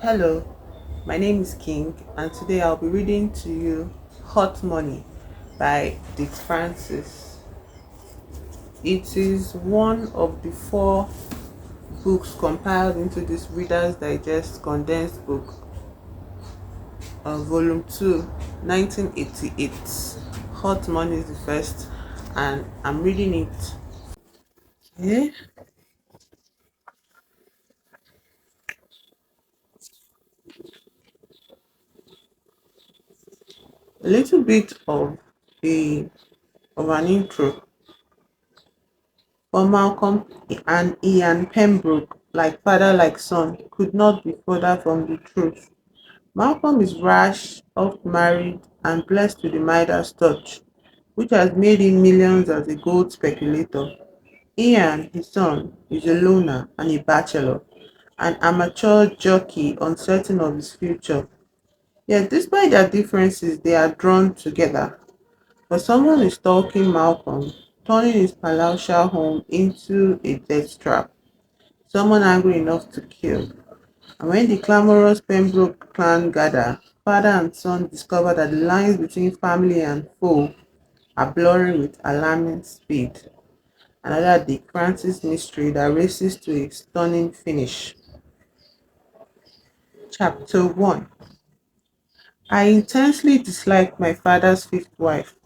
Hello, my name is King, and today I'll be reading to you Hot Money by Dick Francis. It is one of the four books compiled into this Reader's Digest condensed book, Volume 2, 1988. Hot Money is the first, and I'm reading it. Okay. A little bit a of an intro. For Malcolm and Ian Pembroke, like father like son, could not be further from the truth. Malcolm is rash, oft married, and blessed with the Midas touch, which has made him millions as a gold speculator. Ian, his son, is a loner and a bachelor, an amateur jockey uncertain of his future. Yet, despite their differences, they are drawn together. For someone is stalking Malcolm, turning his palatial home into a death trap. Someone angry enough to kill. And when the clamorous Pembroke clan gather, father and son discover that the lines between family and foe are blurring with alarming speed. Another Dick Francis mystery that races to a stunning finish. Chapter 1. I intensely disliked my father's fifth wife,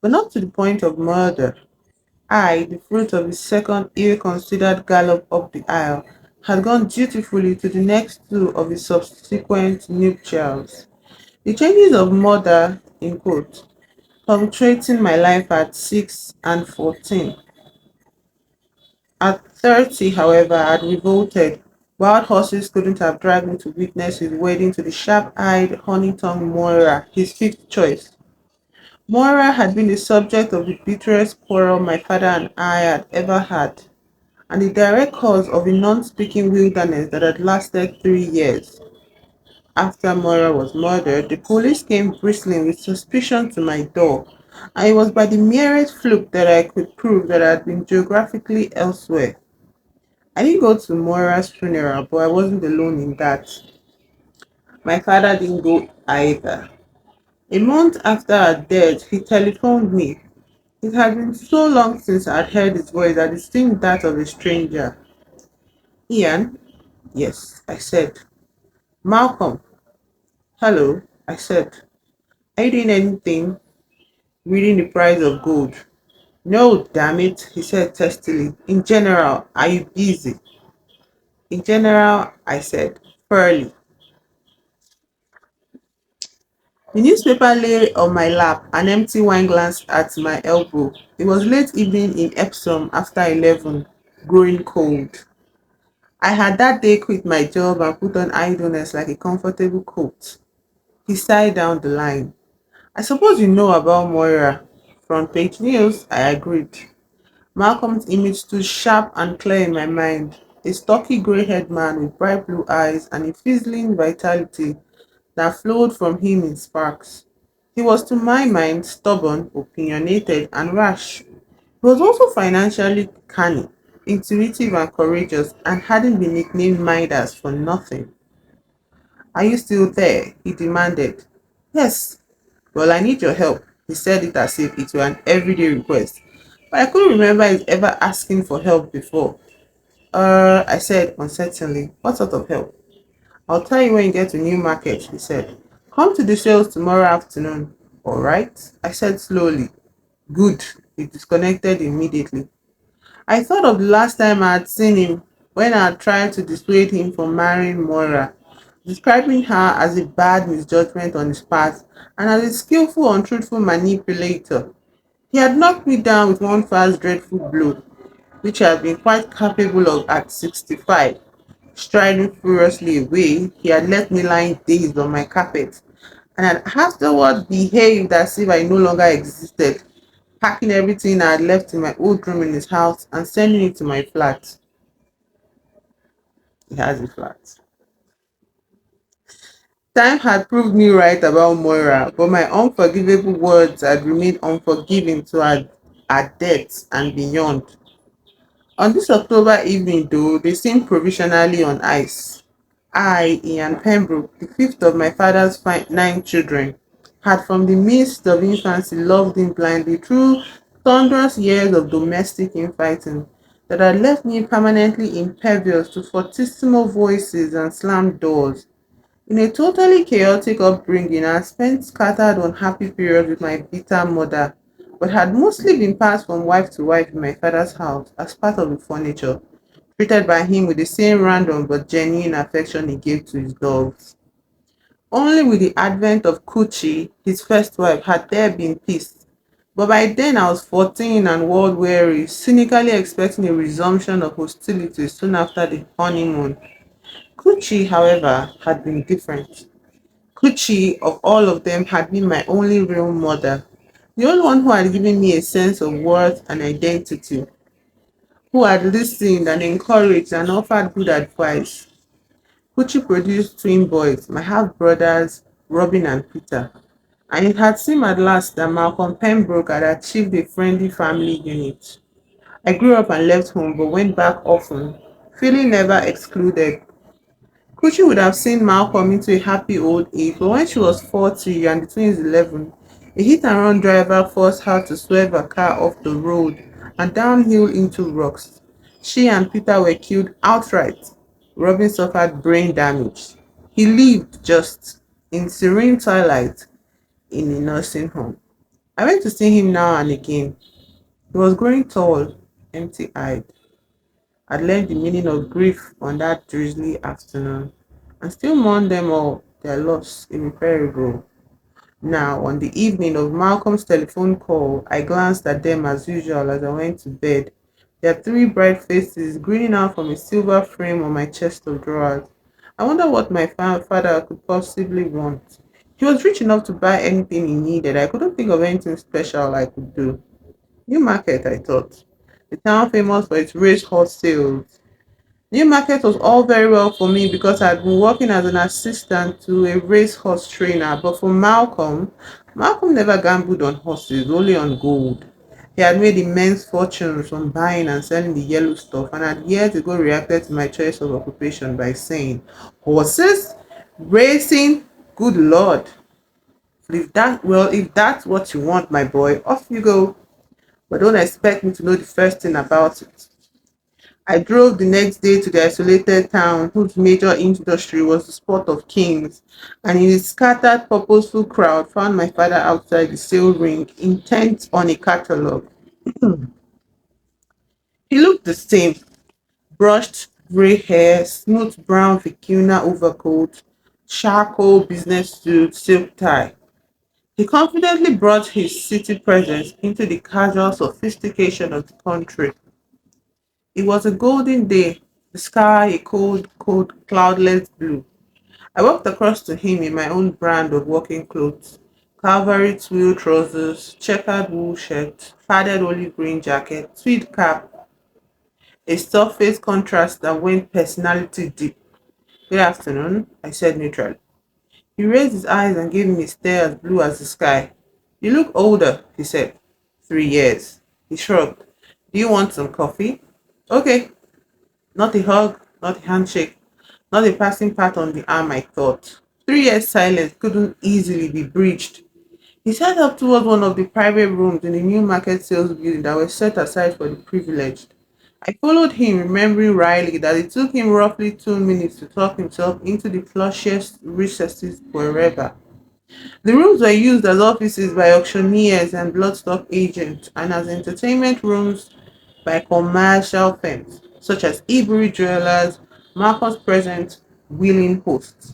but not to the point of murder. I, the fruit of his second ill-considered gallop up the aisle, had gone dutifully to the next two of his subsequent nuptials. The changes of mother, in quote, punctuating my life at 6 and 14. At 30, however, I had revolted. Wild horses couldn't have dragged me to witness his wedding to the sharp-eyed, honey-tongued Moira, his fifth choice. Moira had been the subject of the bitterest quarrel my father and I had ever had, and the direct cause of a non-speaking wilderness that had lasted 3 years. After Moira was murdered, the police came bristling with suspicion to my door, and it was by the merest fluke that I could prove that I had been geographically elsewhere. I didn't go to Moira's funeral, but I wasn't alone in that. My father didn't go either. A month after her death, he telephoned me. It had been so long since I had heard his voice that it seemed that of a stranger. Ian? Yes, I said. Malcolm? Hello, I said. Are you doing anything? Reading the price of gold. No, damn it, he said testily. In general, are you busy? In general, I said, fairly. The newspaper lay on my lap, an empty wine glass at my elbow. It was late evening in Epsom after 11, growing cold. I had that day quit my job and put on idleness like a comfortable coat. He sighed down the line. I suppose you know about Moira. Front page news, I agreed. Malcolm's image stood sharp and clear in my mind. A stocky grey-haired man with bright blue eyes and a fizzling vitality that flowed from him in sparks. He was to my mind stubborn, opinionated, and rash. He was also financially canny, intuitive and courageous, and hadn't been nicknamed Midas for nothing. Are you still there? He demanded. Yes. Well, I need your help. He said it as if it were an everyday request. But I couldn't remember his ever asking for help before. I said uncertainly. What sort of help? I'll tell you when you get to Newmarket, he said. Come to the sales tomorrow afternoon. All right, I said slowly. Good. He disconnected immediately. I thought of the last time I had seen him when I had tried to dissuade him from marrying Moira, describing her as a bad misjudgment on his part and as a skillful, untruthful manipulator. He had knocked me down with one fast, dreadful blow, which I had been quite capable of at 65. Striding furiously away, he had left me lying dazed on my carpet, and had afterward behaved as if I no longer existed, packing everything I had left in my old room in his house and sending it to my flat. He has a flat. Time had proved me right about Moira, but my unforgivable words had remained unforgiving to her debts and beyond. On this October evening, though, they seemed provisionally on ice. I, Ian Pembroke, the fifth of my father's nine children, had from the midst of infancy loved him blindly through thunderous years of domestic infighting that had left me permanently impervious to fortissimo voices and slammed doors. In a totally chaotic upbringing, I had spent scattered unhappy periods with my bitter mother, but had mostly been passed from wife to wife in my father's house as part of the furniture, treated by him with the same random but genuine affection he gave to his dogs. Only with the advent of Kuchi, his first wife, had there been peace. But by then I was 14 and world weary, cynically expecting a resumption of hostilities soon after the honeymoon. Kuchi, however, had been different. Kuchi, of all of them, had been my only real mother, the only one who had given me a sense of worth and identity, who had listened and encouraged and offered good advice. Kuchi produced twin boys, my half brothers, Robin and Peter, and it had seemed at last that Malcolm Pembroke had achieved a friendly family unit. I grew up and left home but went back often, feeling never excluded. Kuchi would have seen Malcolm into a happy old age, but when she was 40 and the twins 11, a hit and run driver forced her to swerve her car off the road and downhill into rocks. She and Peter were killed outright. Robin suffered brain damage. He lived just in serene twilight in a nursing home. I went to see him now and again. He was growing tall, empty eyed. I'd learned the meaning of grief on that drizzly afternoon and still mourn them all, their loss irreparable. Now, on the evening of Malcolm's telephone call, I glanced at them as usual as I went to bed, their three bright faces grinning out from a silver frame on my chest of drawers. I wonder what my father could possibly want. He was rich enough to buy anything he needed. I couldn't think of anything special I could do. Newmarket, I thought. The town famous for its racehorse sales. Newmarket was all very well for me because I had been working as an assistant to a racehorse trainer, but for Malcolm, Malcolm never gambled on horses, only on gold. He had made immense fortunes from buying and selling the yellow stuff and had years ago reacted to my choice of occupation by saying, "Horses? Racing? Good Lord. If that's what you want, my boy, off you go. But don't expect me to know the first thing about it." I drove the next day to the isolated town whose major industry was the sport of kings, and in the scattered, purposeful crowd found my father outside the sale ring, intent on a catalogue. He looked the same, brushed grey hair, smooth brown vicuna overcoat, charcoal business suit, silk tie. He confidently brought his city presence into the casual sophistication of the country. It was a golden day, the sky a cold, cold, cloudless blue. I walked across to him in my own brand of working clothes, cavalry twill trousers, checkered wool shirt, padded olive green jacket, tweed cap, a surface contrast that went personality deep. "Good afternoon," I said neutrally. He raised his eyes and gave me a stare as blue as the sky. "You look older," he said. "3 years." He shrugged. "Do you want some coffee?" "Okay." Not a hug, not a handshake, not a passing pat on the arm, I thought. 3 years silence couldn't easily be breached. He set up towards one of the private rooms in the new market sales building that were set aside for the privileged. I followed him, remembering wryly that it took him roughly 2 minutes to talk himself into the plushiest recesses forever. The rooms were used as offices by auctioneers and bloodstock agents and as entertainment rooms by commercial firms such as Ivory Jewelers, Marcus Present, Willing Hosts.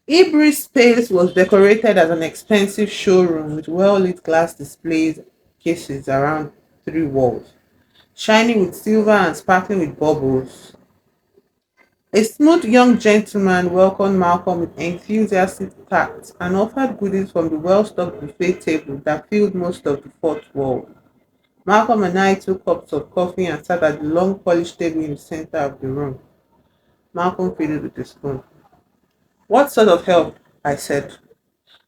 Ivory's space was decorated as an expensive showroom with well-lit glass displays cases around three walls, shining with silver and sparkling with bubbles. A smooth young gentleman welcomed Malcolm with enthusiastic tact and offered goodies from the well-stocked buffet table that filled most of the fourth wall. Malcolm and I took cups of coffee and sat at the long polished table in the center of the room. Malcolm fiddled with a spoon. "What sort of help?" I said.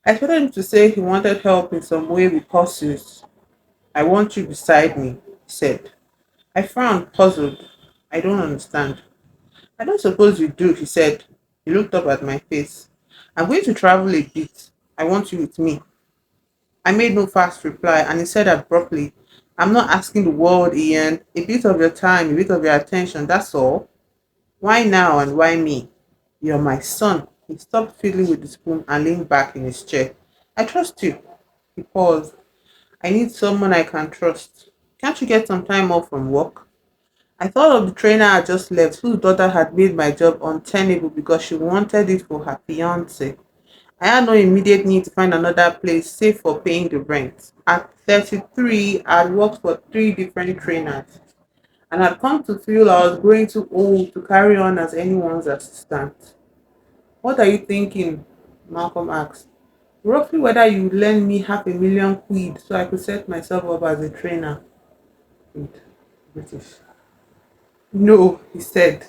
I expected him to say he wanted help in some way with horses. "I want you beside me," he said. I frowned, puzzled. "I don't understand." "I don't suppose you do," he said. He looked up at my face. I'm going to travel a bit. I want you with me. I made no fast reply, and he said abruptly, I'm not asking the world, Ian. A bit of your time, a bit of your attention, that's all. Why now and why me? You're my son. He stopped fiddling with the spoon and leaned back in his chair. I trust you. He paused. I need someone I can trust. Can't you get some time off from work? I thought of the trainer I just left, whose daughter had made my job untenable because she wanted it for her fiance. I had no immediate need to find another place save for paying the rent. At 33, I had worked for three different trainers and had come to feel I was growing too old to carry on as anyone's assistant. What are you thinking? Malcolm asked. Roughly whether you would lend me half a million quid so I could set myself up as a trainer. Quid, British. No, he said.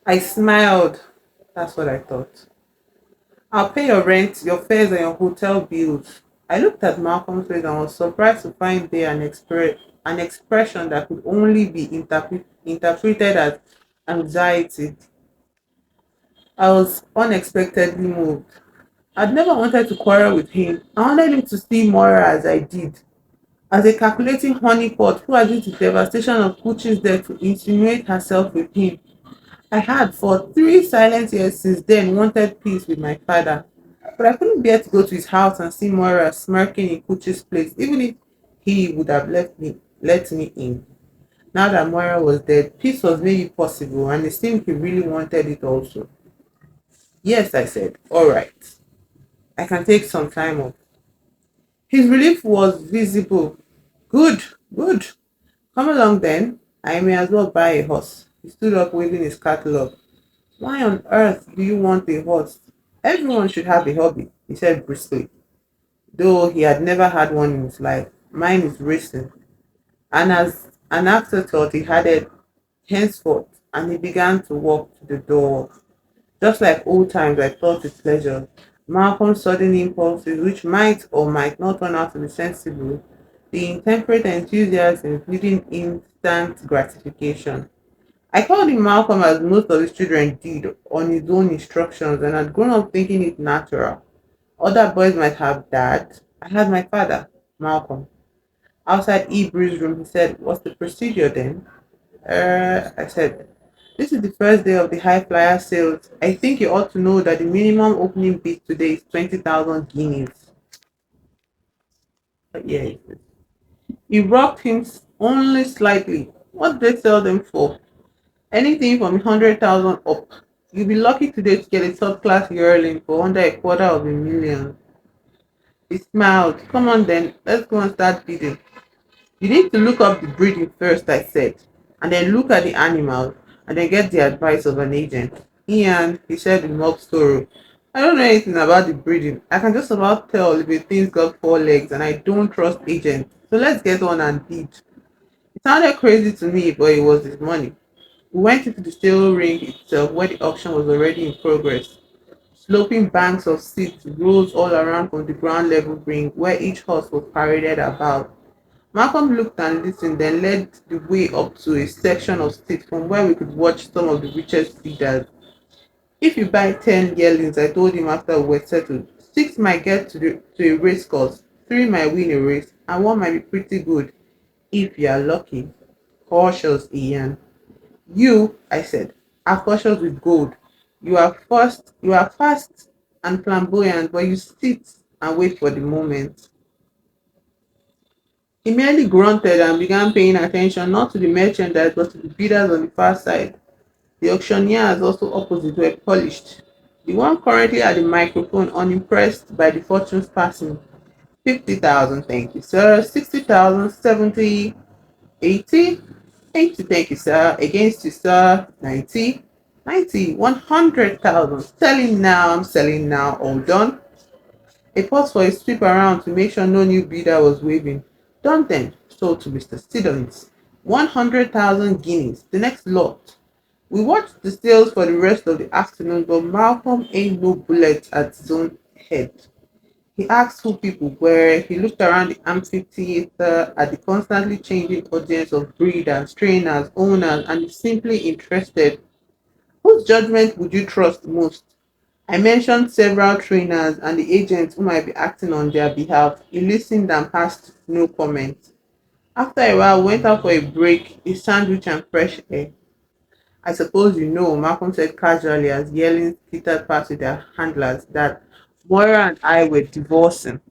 I smiled. That's what I thought. I'll pay your rent, your fares, and your hotel bills. I looked at Malcolm's face and was surprised to find there an expression that could only be interpreted as anxiety. I was unexpectedly moved. I'd never wanted to quarrel with him. I wanted him to see Moira as I did, as a calculating honeypot who had used the devastation of Gucci's death to insinuate herself with him. I had, for 3 silent years since then, wanted peace with my father, but I couldn't bear to go to his house and see Moira smirking in Gucci's place, even if he would have let me in. Now that Moira was dead, peace was maybe possible, and it seemed he really wanted it also. Yes, I said, all right, I can take some time off. His relief was visible. Good, good. Come along then. I may as well buy a horse. He stood up waving his catalogue. Why on earth do you want a horse? Everyone should have a hobby, he said briskly, though he had never had one in his life. Mine is racing. And as an afterthought, he added, henceforth, and he began to walk to the door. Just like old times, I thought with pleasure. Malcolm's sudden impulses, which might or might not turn out to be sensible, the intemperate enthusiasm leading instant gratification. I called him Malcolm as most of his children did on his own instructions and had grown up thinking it natural. Other boys might have dad. I had my father, Malcolm. Outside Ibri's room, he said, what's the procedure then? I said, this is the first day of the high flyer sales. I think you ought to know that the minimum opening bid today is 20,000 guineas. But yeah, he rocked him only slightly. What did they sell them for? Anything from 100,000 up. You'll be lucky today to get a third class yearling for under a quarter of a million. He smiled. Come on then, let's go and start bidding. You need to look up the breeding first, I said, and then look at the animal, and then get the advice of an agent. Ian, he said in mock sorrow, I don't know anything about the breeding. I can just about tell if a thing's got 4 legs, and I don't trust agents. So let's get on and bid. It sounded crazy to me, but it was his money. We went into the sale ring itself where the auction was already in progress. Sloping banks of seats rose all around from the ground level ring where each horse was paraded about. Malcolm looked and listened, then led the way up to a section of seats from where we could watch some of the richest bidders. If you buy 10 yearlings, I told him after we were settled, 6 might get to a race course, 3 might win a race, and 1 might be pretty good, if you are lucky. Cautious, Ian. You, I said, are cautious with gold. You are fast and flamboyant, but you sit and wait for the moment. He merely grunted and began paying attention not to the merchandise but to the bidders on the far side. The auctioneers also opposite were polished. The one currently at the microphone unimpressed by the fortunes passing. 50,000, thank you, sir. 60,000, 70, 80, 80, thank you, sir. Against you, sir. 90, 90, 100,000. Selling now, I'm selling now. All done. A pause for a sweep around to make sure no new bidder was waving. Done then, sold to Mr. Siddons. 100,000 guineas, the next lot. We watched the sales for the rest of the afternoon, but Malcolm aimed no bullet at his own head. He asked who people were, he looked around the amphitheater at the constantly changing audience of breeders, trainers, owners, and the simply interested. Whose judgment would you trust most? I mentioned several trainers and the agents who might be acting on their behalf. He listened and passed no comment. After a while, we went out for a break, a sandwich and fresh air. I suppose you know, Malcolm said casually as yelling skittered past with their handlers that Moira and I were divorcing.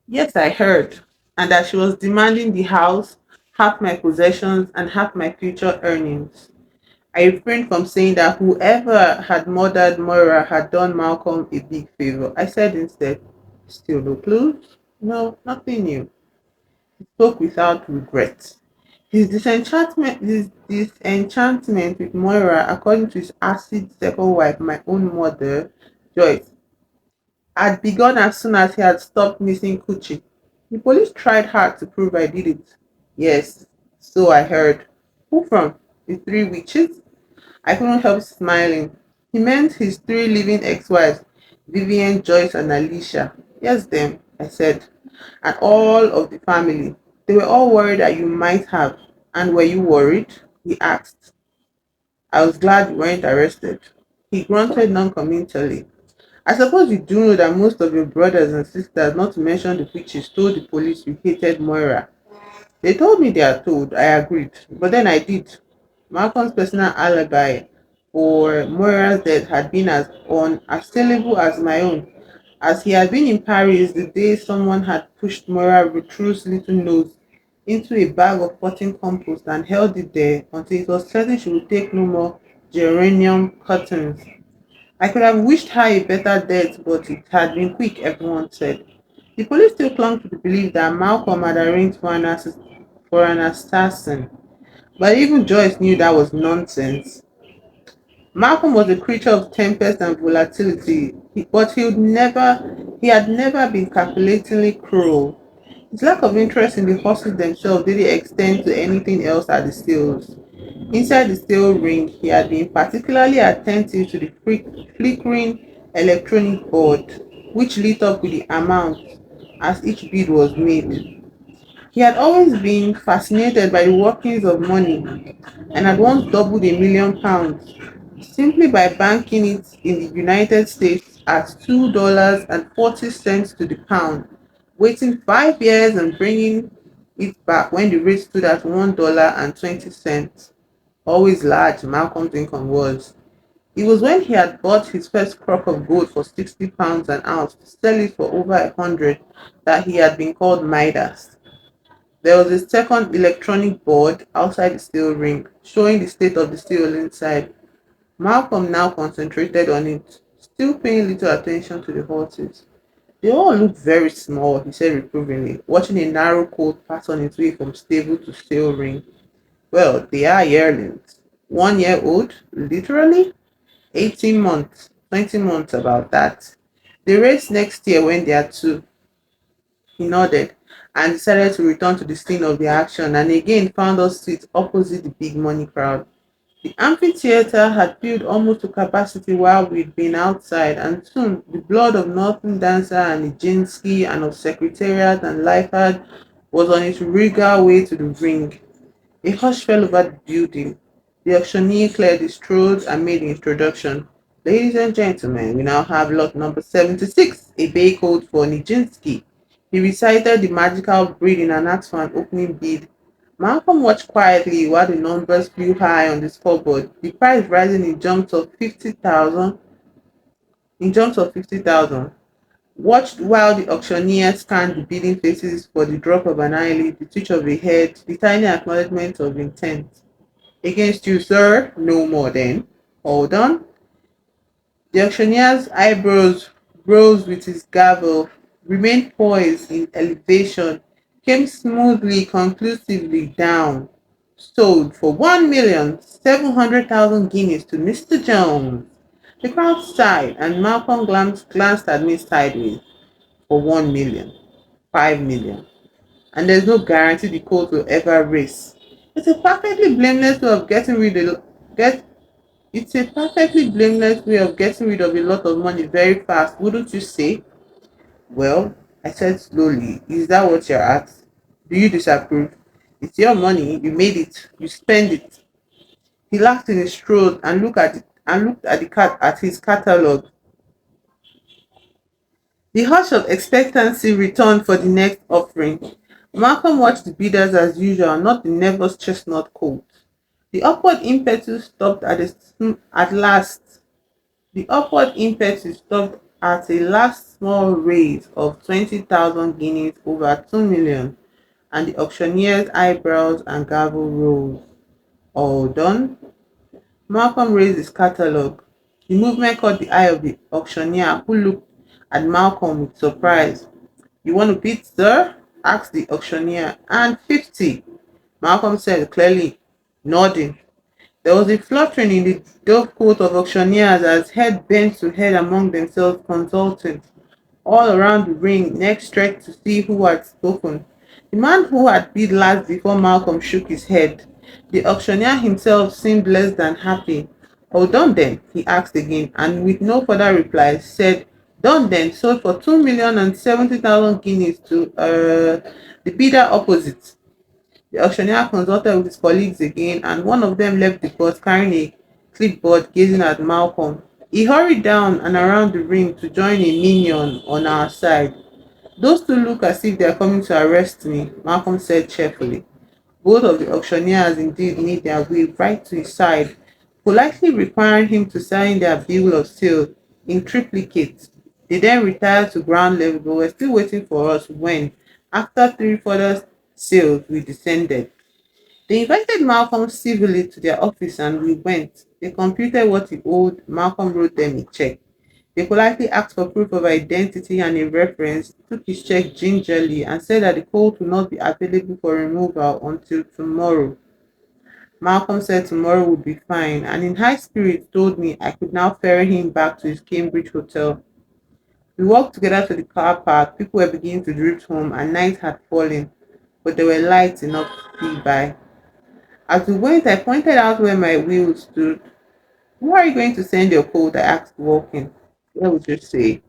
Yes, I heard. And that she was demanding the house, half my possessions, and half my future earnings. I refrained from saying that whoever had murdered Moira had done Malcolm a big favor. I said instead, still no clues? No, nothing new. He spoke without regret. His disenchantment with Moira, according to his acid second wife, my own mother, Joyce, had begun as soon as he had stopped missing Kuchi. The police tried hard to prove I did it. Yes, so I heard. Who from? The three witches? I couldn't help smiling. He meant his three living ex-wives, Vivian, Joyce, and Alicia. Yes, them, I said. And all of the family. They were all worried that you might have. And were you worried? He asked. I was glad you weren't arrested. He grunted noncommittally. I suppose you do know that most of your brothers and sisters, not to mention the witches, told the police you hated Moira. They told me they are told. I agreed. But then I did. Malcolm's personal alibi for Moira's death had been as unassailable as my own, as he had been in Paris the day someone had pushed Moira Vitru's little nose into a bag of potting compost and held it there until it was certain she would take no more geranium cuttings. I could have wished her a better death, but it had been quick, everyone said. The police still clung to the belief that Malcolm had arranged for an assassin, but even Joyce knew that was nonsense. Malcolm was a creature of tempest and volatility, but he had never been calculatingly cruel. His lack of interest in the horses themselves didn't extend to anything else at the stills. Inside the steel ring, he had been particularly attentive to the flickering electronic board, which lit up with the amount as each bid was made. He had always been fascinated by the workings of money and had once doubled £1 million simply by banking it in the United States at $2.40 to the pound, waiting 5 years and bringing it back when the rate stood at $1.20. Always large, Malcolm's income was. It was when he had bought his first crock of gold for £60 an ounce to sell it for over 100 that he had been called Midas. There was a second electronic board outside the steel ring, showing the state of the steel inside. Malcolm now concentrated on it, still paying little attention to the horses. They all looked very small, he said reprovingly, watching a narrow colt pass on its way from stable to steel ring. Well, they are yearlings. 1 year old, literally? 18 months, 20 months about that. They race next year when they are two. He nodded and decided to return to the scene of the action and again found us seats opposite the big money crowd. The amphitheater had filled almost to capacity while we'd been outside, and soon the blood of Northern Dancer and Nijinsky and of Secretariat and Lifeguard was on its regal way to the ring. A hush fell over the building. The auctioneer cleared his throat and made the introduction. Ladies and gentlemen, we now have lot number 76, a bay code for Nijinsky. He recited the magical breed in an act for an opening bid. Malcolm watched quietly while the numbers flew high on the scoreboard, the price rising in jumps of 50,000. Watched while the auctioneer scanned the bidding faces for the drop of an eyelid, the twitch of a head, the tiny acknowledgement of intent. Against you, sir, no more then. Hold on. The auctioneer's eyebrows rose with his gavel, remained poised in elevation, came smoothly, conclusively down. Sold for 1,700,000 guineas to Mr. Jones. The crowd sighed, and Malcolm glanced at me sideways. For 1 million, 5 million. And there's no guarantee the court will ever race. It's a perfectly blameless way of getting rid of get it's a perfectly blameless way of getting rid of a lot of money very fast, wouldn't you say? Well, I said slowly, is that what you're at? Do you disapprove? It's your money, you made it, you spend it. He laughed in his throat and looked at the cat at his catalog. The hush of expectancy returned for the next offering. Malcolm watched the bidders as usual, not the nervous chestnut colt. The upward impetus stopped at last. The upward impetus stopped at a last small raise of 20,000 guineas over 2 million, and the auctioneer's eyebrows and gavel rose. All done? Malcolm raised his catalogue. The movement caught the eye of the auctioneer, who looked at Malcolm with surprise. "You want to bid, sir?" asked the auctioneer. "And 50," Malcolm said clearly, nodding. There was a fluttering in the dovecote of auctioneers as head bent to head among themselves consulting. All around the ring, necks stretched to see who had spoken. The man who had bid last before Malcolm shook his head. The auctioneer himself seemed less than happy. "Oh, done then?" he asked again, and with no further reply, said, "Done then, sold for 2,070,000 guineas to the bidder opposite." The auctioneer consulted with his colleagues again, and one of them left the court carrying a clipboard, gazing at Malcolm. He hurried down and around the ring to join a minion on our side. "Those two look as if they are coming to arrest me," Malcolm said cheerfully. Both of the auctioneers indeed made their way right to his side, politely requiring him to sign their bill of sale in triplicate. They then retired to ground level but were still waiting for us when, after three further sales, we descended. They invited Malcolm civilly to their office and we went. They computed what he owed. Malcolm wrote them a check. They politely asked for proof of identity and a reference, took his check gingerly, and said that the colt would not be available for removal until tomorrow. Malcolm said tomorrow would be fine, and in high spirits told me I could now ferry him back to his Cambridge hotel. We walked together to the car park. People were beginning to drift home, and night had fallen, but there were lights enough to see by. As we went, I pointed out where my wheel stood. "Who are you going to send your colt?" I asked, walking. Where would you say?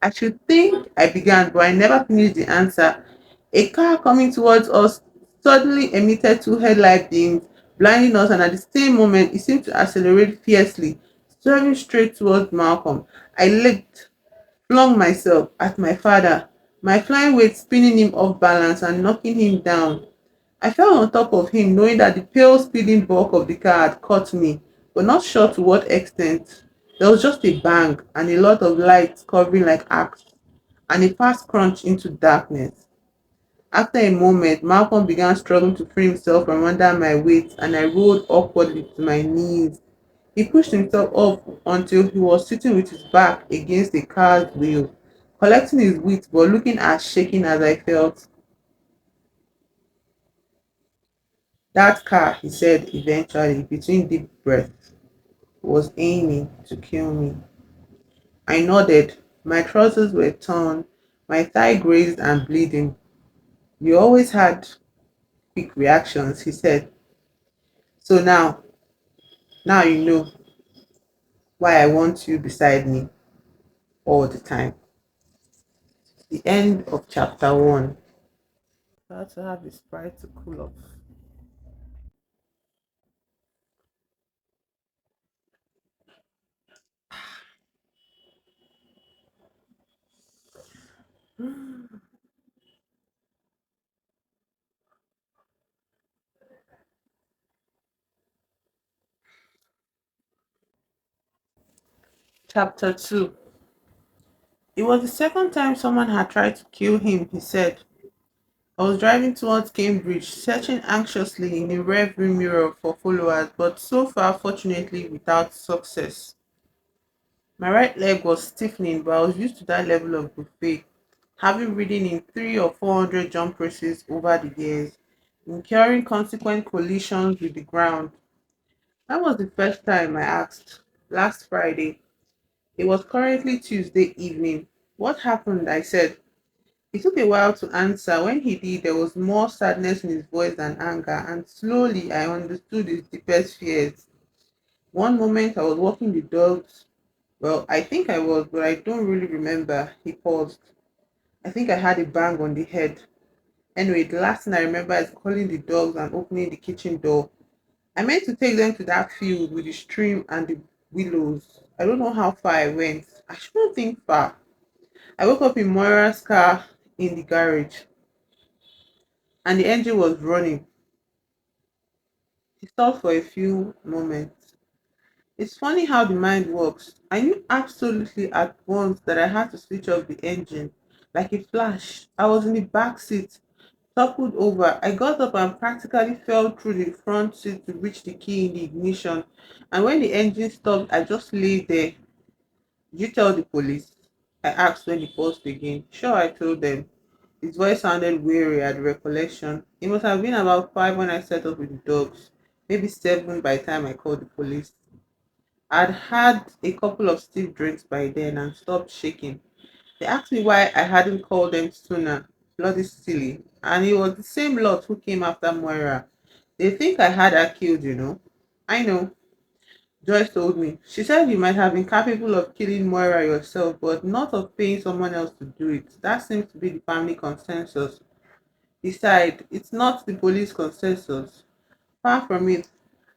"I should think," I began, but I never finished the answer. A car coming towards us suddenly emitted two headlight beams, blinding us, and at the same moment, it seemed to accelerate fiercely, swerving straight towards Malcolm. I leaped, flung myself at my father, my flying weight spinning him off balance and knocking him down. I fell on top of him, knowing that the pale speeding bulk of the car had caught me, but not sure to what extent. There was just a bang and a lot of light covering like arcs, and a fast crunch into darkness. After a moment, Malcolm began struggling to free himself from under my weight, and I rolled awkwardly to my knees. He pushed himself up until he was sitting with his back against the car's wheel, collecting his wits but looking as shaken as I felt. "That car," he said eventually, between deep breaths, "was aiming to kill me." I nodded. My trousers were torn, my thigh grazed and bleeding. "You always had quick reactions," he said. "So now you know why I want you beside me all the time." The end of chapter 1. I had to have a Sprite to cool off. Chapter 2. It was the second time someone had tried to kill him, he said. I was driving towards Cambridge, searching anxiously in the rearview mirror for followers, but so far, fortunately, without success. My right leg was stiffening, but I was used to that level of buffet, having ridden in 300 or 400 jump races over the years, incurring consequent collisions with the ground. That was the first time I asked. Last Friday. It was currently Tuesday evening. "What happened?" I said. He took a while to answer. When he did, there was more sadness in his voice than anger, and slowly I understood his deepest fears. One moment I was walking the dogs. Well, I think I was, but I don't really remember. He paused. "I think I had a bang on the head. Anyway, the last thing I remember is calling the dogs and opening the kitchen door. I meant to take them to that field with the stream and the willows. I don't know how far I went. I shouldn't think far. I woke up in Moira's car in the garage and the engine was running. He stopped for a few moments. It's funny how the mind works. I knew absolutely at once that I had to switch off the engine. Like a flash, I was in the back seat, toppled over. I got up and practically fell through the front seat to reach the key in the ignition. And when the engine stopped, I just lay there. Did you tell the police? I asked when he paused again. Sure, I told them. His voice sounded weary at the recollection. It must have been about 5 when I set off with the dogs, maybe 7 by the time I called the police. I'd had a couple of stiff drinks by then and stopped shaking. They asked me why I hadn't called them sooner. Bloody silly. And it was the same lot who came after Moira. They think I had her killed, you know. I know. Joyce told me. She said you might have been capable of killing Moira yourself, but not of paying someone else to do it. That seems to be the family consensus. Besides, it's not the police consensus. Far from it.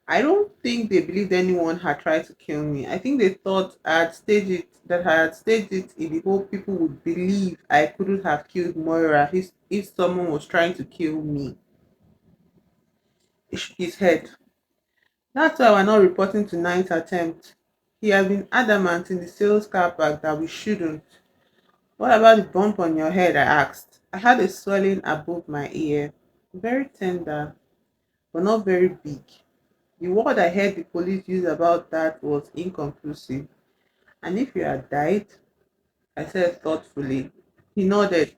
I don't think they believed anyone had tried to kill me. I think they thought I had staged it in the hope people would believe I couldn't have killed Moira if someone was trying to kill me. He shook his head. That's why we're not reporting to ninth attempt. He has been adamant in the sales car park that we shouldn't. What about the bump on your head? I asked. I had a swelling above my ear. Very tender, but not very big. The word I heard the police use about that was inconclusive. And if you had died, I said thoughtfully. He nodded.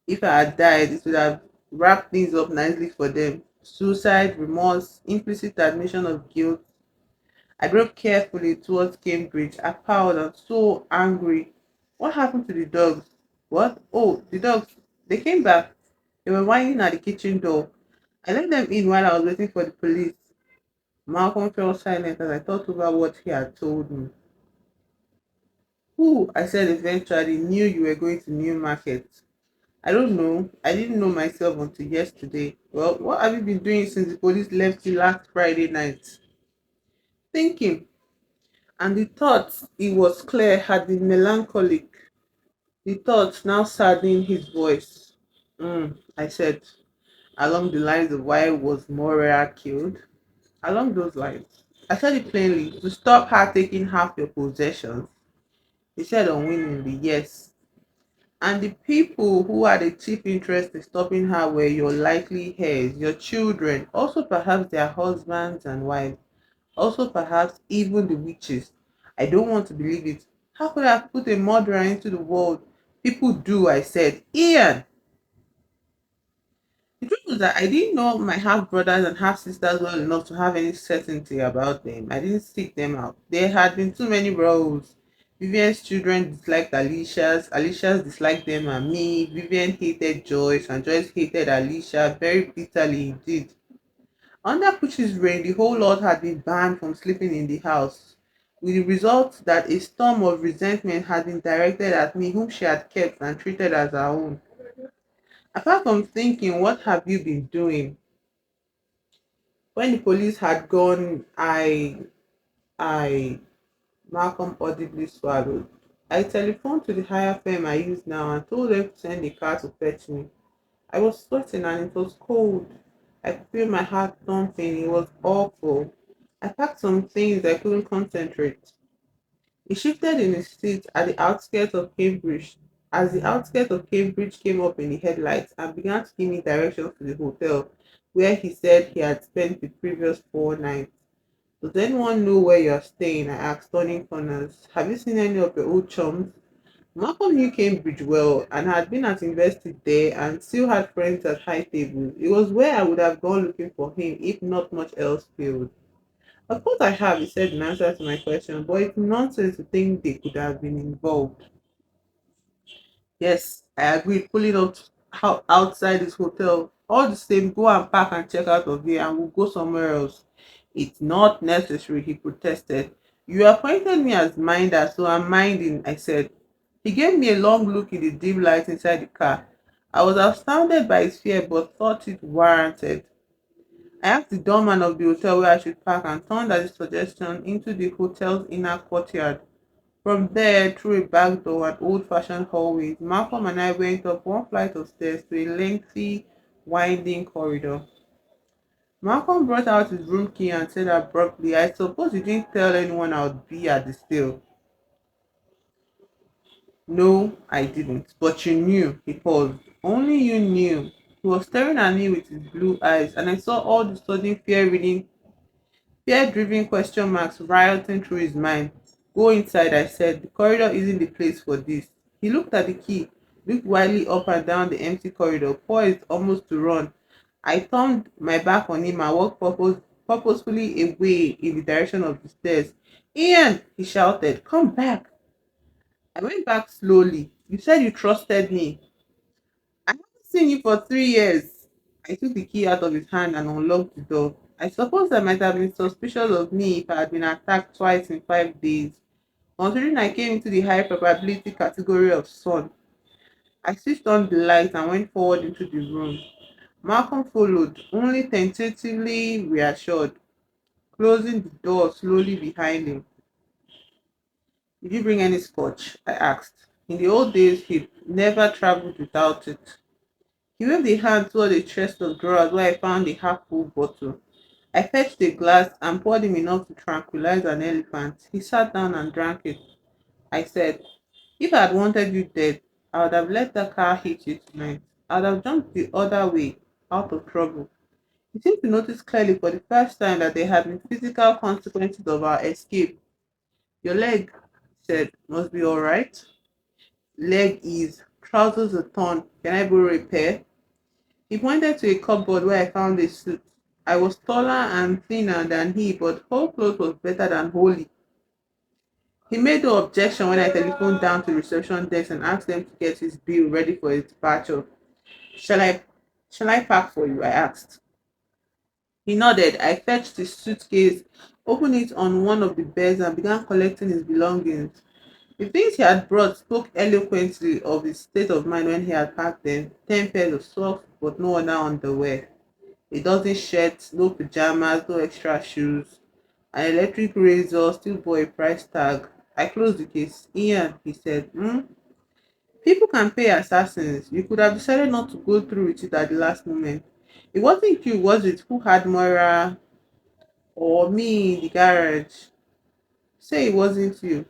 If I had died, it would have wrapped things up nicely for them. Suicide, remorse, implicit admission of guilt. I drove carefully towards Cambridge, appalled and so angry. What happened to the dogs? What? Oh, the dogs. They came back. They were whining at the kitchen door. I let them in while I was waiting for the police. Malcolm fell silent as I thought over what he had told me. Who, I said eventually, knew you were going to Newmarket? I don't know. I didn't know myself until yesterday. Well, what have you been doing since the police left you last Friday night? Thinking. And the thought, it was clear, had been melancholic. The thought now saddened his voice. I said, along the lines of why was Moria killed? Along those lines. I said it plainly, to stop her taking half your possessions. He said unwillingly, yes. And the people who had a chief interest in stopping her were your likely heirs, your children, also perhaps their husbands and wives, also perhaps even the witches. I don't want to believe it. How could I have put a murderer into the world? People do, I said. Ian! The truth was that I didn't know my half brothers and half sisters well enough to have any certainty about them. I didn't seek them out. There had been too many roles. Vivian's children disliked Alicia's disliked them and me. Vivian hated Joyce, and Joyce hated Alicia very bitterly indeed. Under Pucci's reign, the whole lot had been banned from sleeping in the house, with the result that a storm of resentment had been directed at me, whom she had kept and treated as her own. Apart from thinking, what have you been doing? When the police had gone, I, Malcolm audibly swallowed. I telephoned to the hire firm I use now and told them to send a car to fetch me. I was sweating and it was cold. I could feel my heart thumping. It was awful. I packed some things I couldn't concentrate. He shifted in his seat at the outskirts of Cambridge. As the outskirts of Cambridge came up in the headlights and began to give me directions to the hotel where he said he had spent the previous 4 nights. Does anyone know where you're staying? I asked, turning corners. Have you seen any of your old chums? Malcolm knew Cambridge well and had been at university there and still had friends at high table. It was where I would have gone looking for him if not much else failed. Of course I have, he said in answer to my question, but it's nonsense to think they could have been involved. Yes, I agreed, pulling up outside this hotel. All the same, go and pack and check out of here and we'll go somewhere else. It's not necessary, he protested. You appointed me as minder, so I'm minding, I said. He gave me a long look in the dim light inside the car. I was astounded by his fear but thought it warranted. I asked the doorman of the hotel where I should park and turned at his suggestion into the hotel's inner courtyard. From there, through a back door and old-fashioned hallways, Malcolm and I went up one flight of stairs to a lengthy, winding corridor. Malcolm brought out his room key and said abruptly, I suppose you didn't tell anyone I would be at the sale. No, I didn't. But you knew, he paused. Only you knew. He was staring at me with his blue eyes, and I saw all the sudden fear-driven question marks rioting through his mind. Go inside, I said. The corridor isn't the place for this. He looked at the key, looked wildly up and down the empty corridor, poised almost to run. I turned my back on him and walked purposefully away in the direction of the stairs. Ian, he shouted, come back. I went back slowly. You said you trusted me. I haven't seen you for 3 years. I took the key out of his hand and unlocked the door. I suppose I might have been suspicious of me if I had been attacked twice in 5 days, considering I came into the high probability category of son. I switched on the light and went forward into the room. Malcolm followed, only tentatively reassured, closing the door slowly behind him. Did you bring any scotch? I asked. In the old days, he'd never traveled without it. He waved a hand toward a chest of drawers where I found a half-full bottle. I fetched a glass and poured him enough to tranquilize an elephant. He sat down and drank it. I said, if I had wanted you dead, I would have let the car hit you tonight. I would have jumped the other way, out of trouble. He seemed to notice clearly for the first time that there had been physical consequences of our escape. Your leg, he said, must be all right. Leg is, trousers are torn. Can I borrow a pair? He pointed to a cupboard where I found a suit. I was taller and thinner than he, but whole clothes was better than wholly. He made no objection when I telephoned down to the reception desk and asked them to get his bill ready for his departure. Shall I shall I pack for you? I asked. He nodded. I fetched his suitcase, opened it on one of the beds, and began collecting his belongings. The things he had brought spoke eloquently of his state of mind when he had packed them. 10 pairs of socks, but no other underwear. A dozen shirts, no pajamas, no extra shoes. An electric razor still bore a price tag. I closed the case. Ian, he said, people can pay assassins. You could have decided not to go through with it at the last moment. It wasn't you, was it, who had Moira or me in the garage? Say it wasn't you.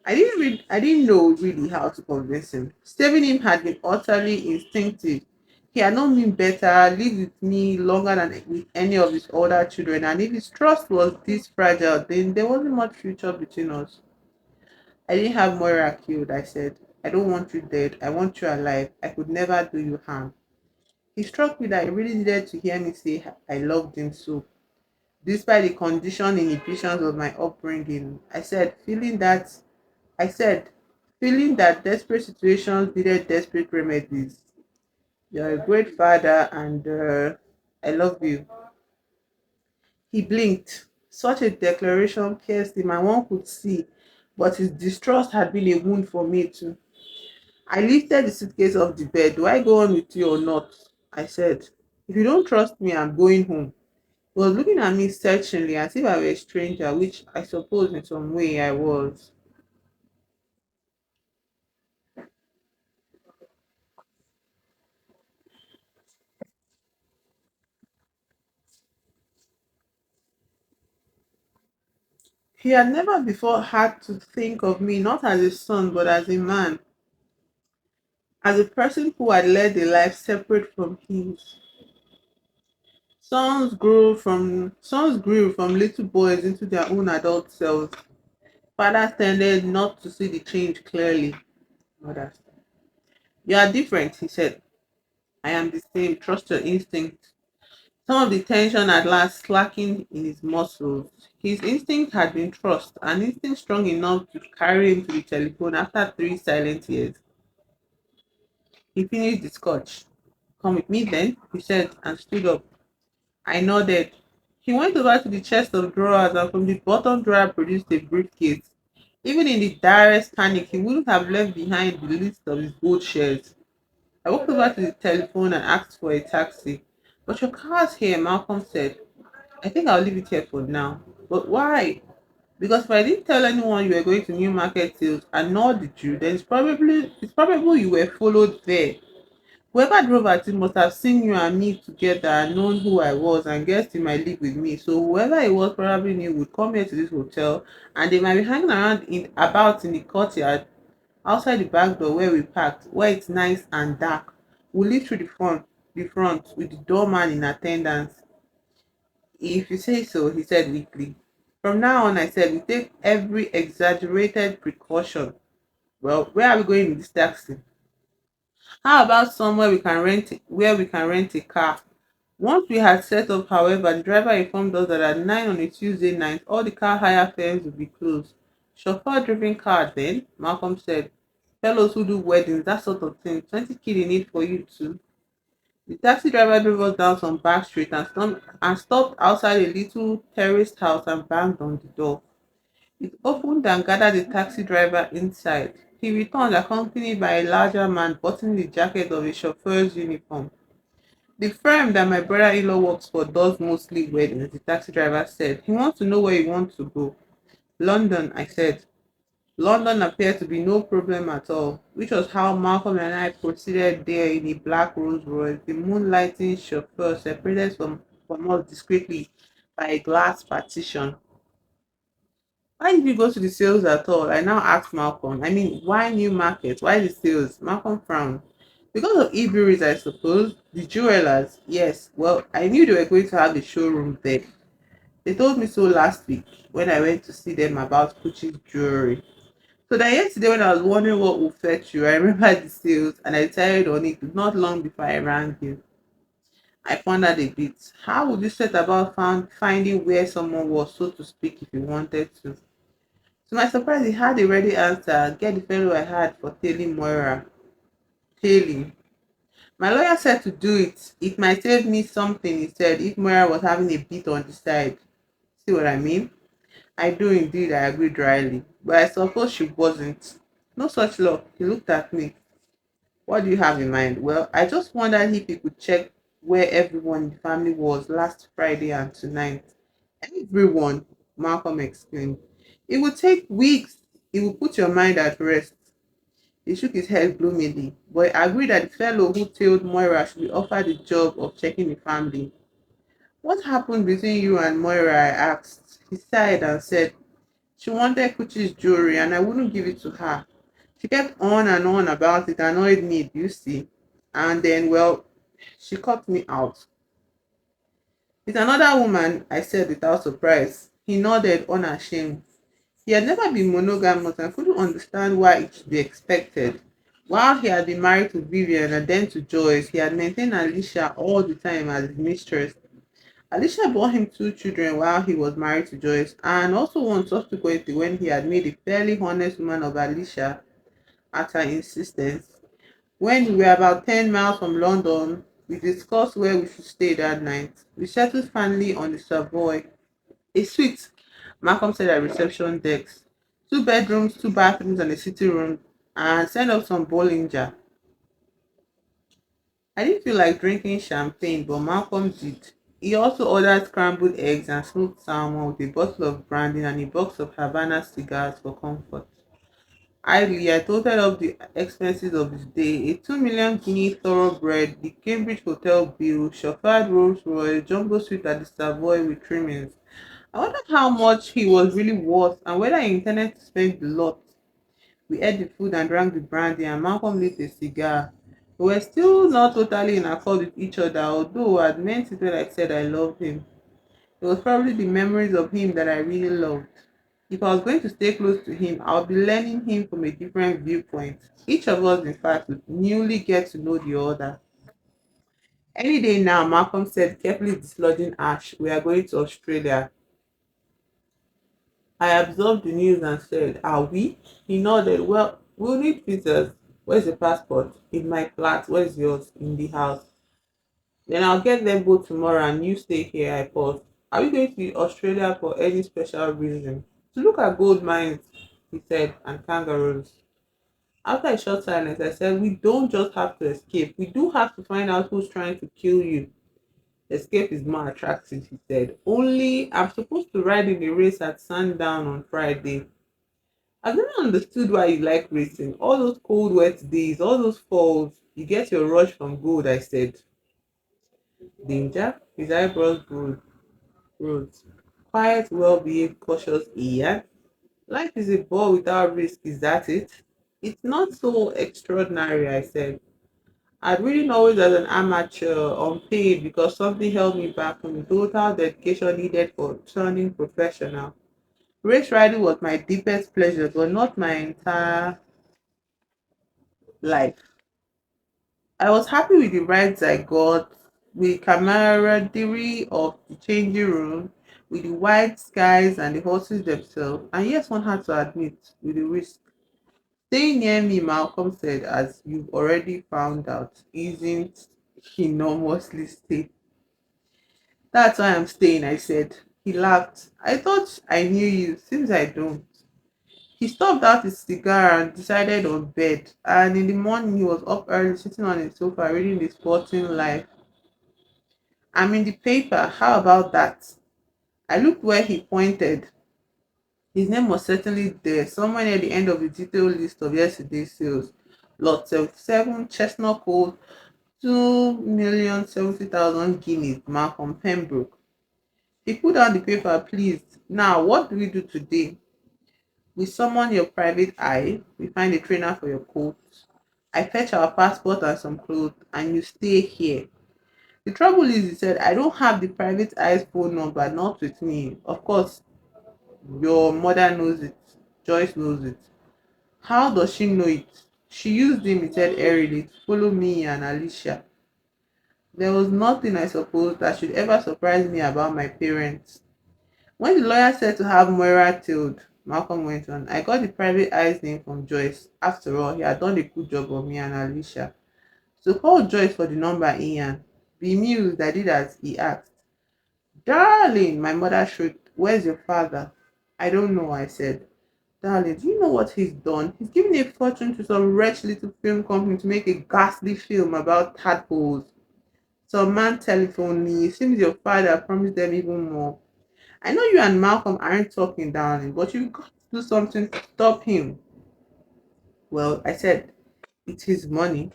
I didn't know really how to convince him. Saving him had been utterly instinctive. He had known me better, lived with me longer than with any of his older children, and if his trust was this fragile, then there wasn't much future between us. I didn't have Moira killed, I said. I don't want you dead. I want you alive. I could never do you harm. He struck me that he really needed to hear me say I loved him so. Despite the conditioned inhibitions of my upbringing, I said, feeling that desperate situations needed desperate remedies. You're a great father and I love you. He blinked. Such a declaration pierced him and one could see, but his distrust had been a wound for me too. I lifted the suitcase off the bed. Do I go on with you or not? I said. If you don't trust me, I'm going home. He was looking at me searchingly as if I were a stranger, which I suppose in some way I was. He had never before had to think of me not as a son but as a man, as a person who had led a life separate from his. Sons grew from little boys into their own adult selves. Fathers tended not to see the change clearly. Mothers. You are different, he said. I am the same. Trust your instinct. Some of the tension at last slackened in his muscles. His instinct had been trust, an instinct strong enough to carry him to the telephone after 3 silent years. He finished the scotch. Come with me then, he said, and stood up. I nodded. He went over to the chest of drawers and from the bottom drawer produced a briefcase. Even in the direst panic, he wouldn't have left behind the list of his gold shares. I walked over to the telephone and asked for a taxi, But your car's here, Malcolm said. I think I'll leave it here for now. But why? Because if I didn't tell anyone you were going to New Market Sales and nor did you, then it's probable you were followed there. Whoever drove at it must have seen you and me together and known who I was and guessed in my league with me. So whoever it was probably knew would come here to this hotel and they might be hanging around in the courtyard outside the back door where we parked, where it's nice and dark. We leave through the front with the doorman in attendance. If you say so, he said weakly. From now on, I said, we take every exaggerated precaution. Well, where are we going in this taxi? How about somewhere where we can rent a car? Once we had set up, however, the driver informed us that at 9 on a Tuesday night, all the car hire firms would be closed. Chauffeur-driven car then, Malcolm said. Fellows who do weddings, that sort of thing. 20 kid in it for you too. The taxi driver drove us down some back street and stopped outside a little terraced house and banged on the door. It opened and gathered the taxi driver inside. He returned accompanied by a larger man buttoning the jacket of a chauffeur's uniform. The firm that my brother-in-law works for does mostly weddings, the taxi driver said. He wants to know where you want to go. London, I said. London appeared to be no problem at all, which was how Malcolm and I proceeded there in a black Rolls Royce, the moonlighting chauffeur separated from us discreetly by a glass partition. Why did you go to the sales at all? I now asked Malcolm. I mean, why New Market? Why the sales? Malcolm frowned. Because of Ebury's, I suppose. The jewelers. Yes. Well, I knew they were going to have a showroom there. They told me so last week when I went to see them about Gucci's jewelry. So that yesterday when I was wondering what would fetch you, I remembered the sales and I decided on it not long before I rang you. I pondered a bit. How would you set about finding where someone was, so to speak, if you wanted to? To my surprise, he had a ready answer. Get the fellow I had for tailing Moira. Tailing. My lawyer said to do it. It might save me something, he said, if Moira was having a bit on the side. See what I mean? I do indeed, I agreed dryly. But I suppose she wasn't. No such luck. He looked at me. What do you have in mind? Well, I just wondered if you could check where everyone in the family was last Friday and tonight. Everyone, Malcolm exclaimed. It would take weeks. It would put your mind at rest. He shook his head gloomily, but I agreed that the fellow who tailed Moira should be offered the job of checking the family. What happened between you and Moira? I asked. He sighed and said, she wanted Kuchi's jewelry and I wouldn't give it to her. She kept on about it, annoyed me, you see. And then, well, she cut me out. With another woman, I said without surprise. He nodded, unashamed. He had never been monogamous and couldn't understand why it should be expected. While he had been married to Vivian and then to Joyce, he had maintained Alicia all the time as his mistress. Alicia bore him two children while he was married to Joyce, and also one subsequently when he had made a fairly honest woman of Alicia at her insistence. When we were about 10 miles from London, we discussed where we should stay that night. We settled finally on the Savoy, a suite, Malcolm said at reception desk. Two bedrooms, two bathrooms, and a sitting room, and sent up some Bollinger. I didn't feel like drinking champagne, but Malcolm did. He also ordered scrambled eggs and smoked salmon with a bottle of brandy and a box of Havana cigars for comfort. Idly, I totaled up the expenses of the day: a 2 million guinea thoroughbred, the Cambridge hotel bill, chauffeured Rolls Royce, jumbo suite at the Savoy with trimmings. I wondered how much he was really worth and whether he intended to spend the lot. We ate the food and drank the brandy, and Malcolm lit a cigar. We were still not totally in accord with each other, although I had meant it when I said I loved him. It was probably the memories of him that I really loved. If I was going to stay close to him, I would be learning him from a different viewpoint. Each of us, in fact, would newly get to know the other. Any day now, Malcolm said, carefully dislodging ash, we are going to Australia. I absorbed the news and said, are we? He nodded. Well, we'll need visas. Where's the passport? In my flat. Where's yours? In the house. Then I'll get them both tomorrow and you stay here. I paused. Are we going to Australia for any special reason? To look at gold mines, he said, and kangaroos. After a short silence, I said, we don't just have to escape. We do have to find out who's trying to kill you. Escape is more attractive, he said. Only I'm supposed to ride in a race at sundown on Friday. I've never understood why you like racing. All those cold, wet days, all those falls, you get your rush from gold, I said. Danger? His eyebrows rose. Quiet, well-behaved, cautious Ian. Life is a ball without risk, is that it? It's not so extraordinary, I said. I'd written always as an amateur, unpaid, because something held me back from the total dedication needed for turning professional. Race riding was my deepest pleasure, but not my entire life. I was happy with the rides I got, with camaraderie of the changing room, with the wide skies and the horses themselves, and yes, one had to admit, with the risk. Staying near me, Malcolm said, as you've already found out, isn't enormously stay. That's why I'm staying, I said. He laughed. I thought I knew you, seems I don't. He stopped out his cigar and decided on bed. And in the morning, he was up early, sitting on his sofa, reading the Sporting Life. I'm in the paper. How about that? I looked where he pointed. His name was certainly there, somewhere near the end of the detailed list of yesterday's sales. Lot 77, Chestnut Cold, 2,070,000 guineas, Malcolm Pembroke. He put down the paper, pleased. Now, what do we do today? We summon your private eye. We find a trainer for your coat. I fetch our passport and some clothes, and you stay here. The trouble is, he said, I don't have the private eye's phone number, not with me. Of course, your mother knows it. Joyce knows it. How does she know it? She used him, he said airily, to follow me and Alicia. There was nothing, I suppose, that should ever surprise me about my parents. When the lawyer said to have Moira tailed, Malcolm went on, I got the private eye's name from Joyce. After all, he had done a good job on me and Alicia. So call Joyce for the number, Ian. Bemused, I did as he asked. Darling, my mother shrieked, where's your father? I don't know, I said. Darling, do you know what he's done? He's given a fortune to some wretched little film company to make a ghastly film about tadpoles. Some man telephoned me. It seems your father promised them even more. I know you and Malcolm aren't talking, darling, but you've got to do something to stop him. Well, I said, it's his money.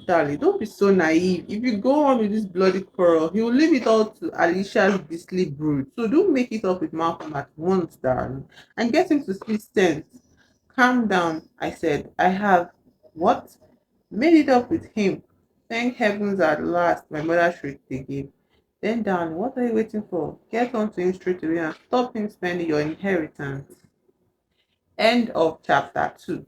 Darling, don't be so naive. If you go on with this bloody quarrel, he will leave it all to Alicia's beastly brood. So don't make it up with Malcolm at once, darling, and get him to speak sense. Calm down, I said. I have what? Made it up with him. Thank heavens at last, my mother shrieked again. Then, darling, what are you waiting for? Get on to him straight away and stop him spending your inheritance. End of chapter 2.